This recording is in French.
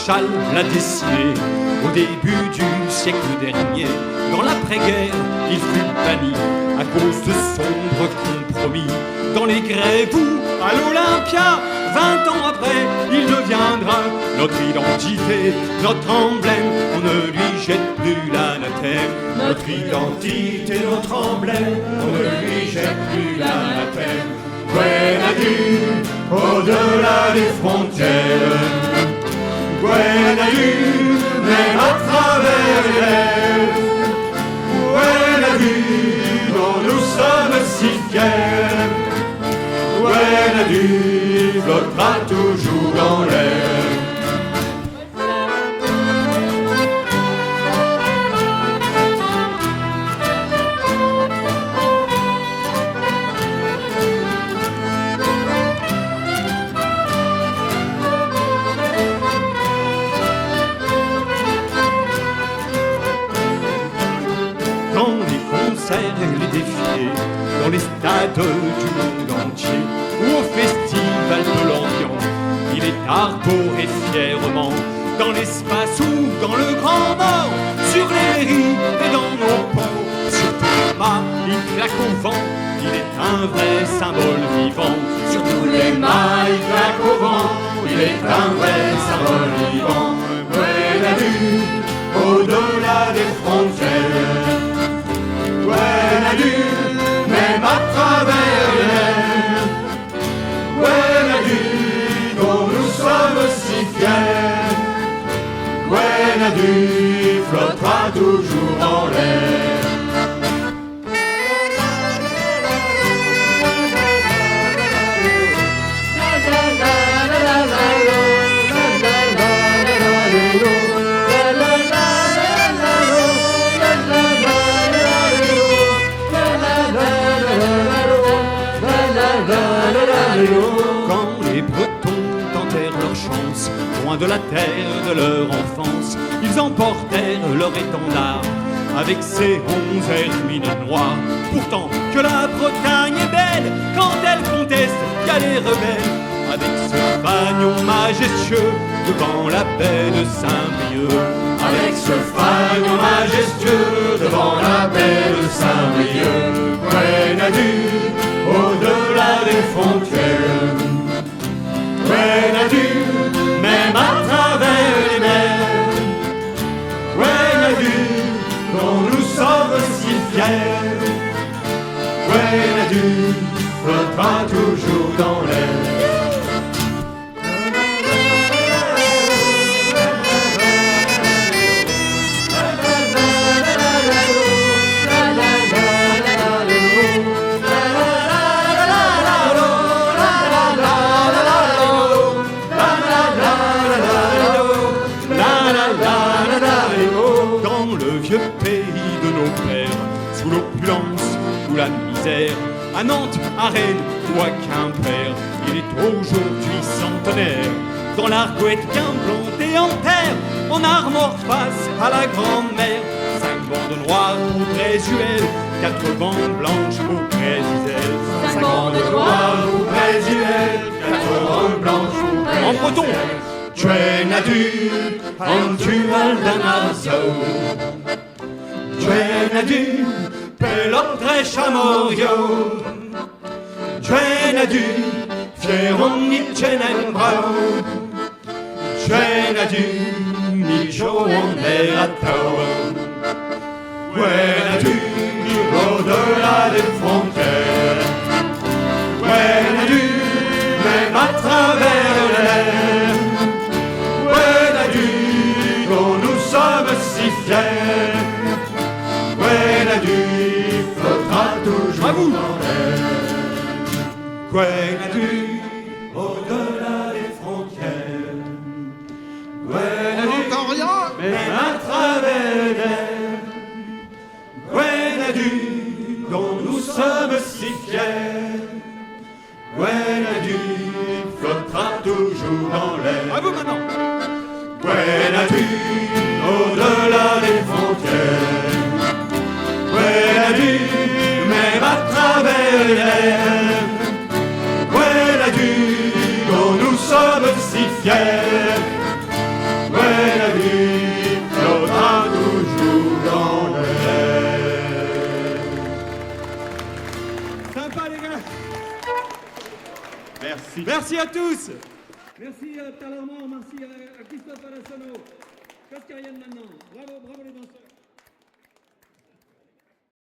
maréchal l'a décidé au début du siècle dernier. Dans l'après-guerre, il fut banni à cause de sombres compromis. Dans les grèves ou à l'Olympia, 20 ans après, il deviendra notre identité, notre emblème. On ne lui jette plus l'anathème. Notre identité, notre emblème, on ne lui jette plus l'anathème. Grenadier, au-delà des frontières, Grenadier, même à travers les mers, Grenadier, dont nous sommes si fiers, Grenadier flottera toujours dans l'air. Les défilés dans les stades du monde entier ou au festival de l'Orient, il est arboré fièrement dans l'espace ou dans le Grand Nord, sur les mairies et dans nos ports, sur tous les mâts, il claque au vent, il est un vrai symbole vivant. Sur tous les mâts, il claque au vent, il est un vrai symbole vivant. Grenadier, au-delà des frontières, Grenadier, même à travers les mers, Grenadier, dont nous sommes si fiers, Grenadier flottera toujours en l'air. Quand les Bretons tentèrent leur chance, loin de la terre de leur enfance, ils emportèrent leur étendard avec ses 11 hermines noires. Pourtant que la Bretagne est belle, quand elle conteste, y a les rebelles. Avec ce fanion majestueux devant la baie de Saint-Brieuc, avec ce fanion majestueux devant la baie de Saint-Brieuc, Grenadier, au-delà des frontières, Grenadier, même à travers les mers, Grenadier, dont nous sommes si fiers, Grenadier flottera toujours dans l'air. La misère, à Nantes, à Rennes ou à Quimper, il est aujourd'hui centenaire. Dans l'argoët qu'implantée en terre, en armor face à la grande mer, 5 bandes noires au Brésuel, 4 bandes blanches au Brésil. 5 bandes noires au Brésuel, 4 bandes blanches au Brésil. En breton, Grenadier, Antual d'Amarzo, Grenadier, Pelotre Chamorio, Grenadier, Fieron Nitchenembro, Grenadier, Nicho Onderato, Grenadier, au-delà des frontières, Grenadier, même à travers l'air, Grenadier, dont nous sommes si fiers, Grenadier flottera toujours dans l'air. Grenadier, au-delà des frontières, Grenadier, même à travers l'air, Grenadier, dont nous sommes si fiers, Grenadier flottera toujours dans l'air. À vous maintenant. Grenadier, au-delà des frontières, Grenadier, même à travers l'air, Grenadier, dont nous sommes si fiers, Merci. Merci à tous. Merci à Talarmand, merci à Christophe Alassano. Cascarienne maintenant. Bravo, bravo les danseurs.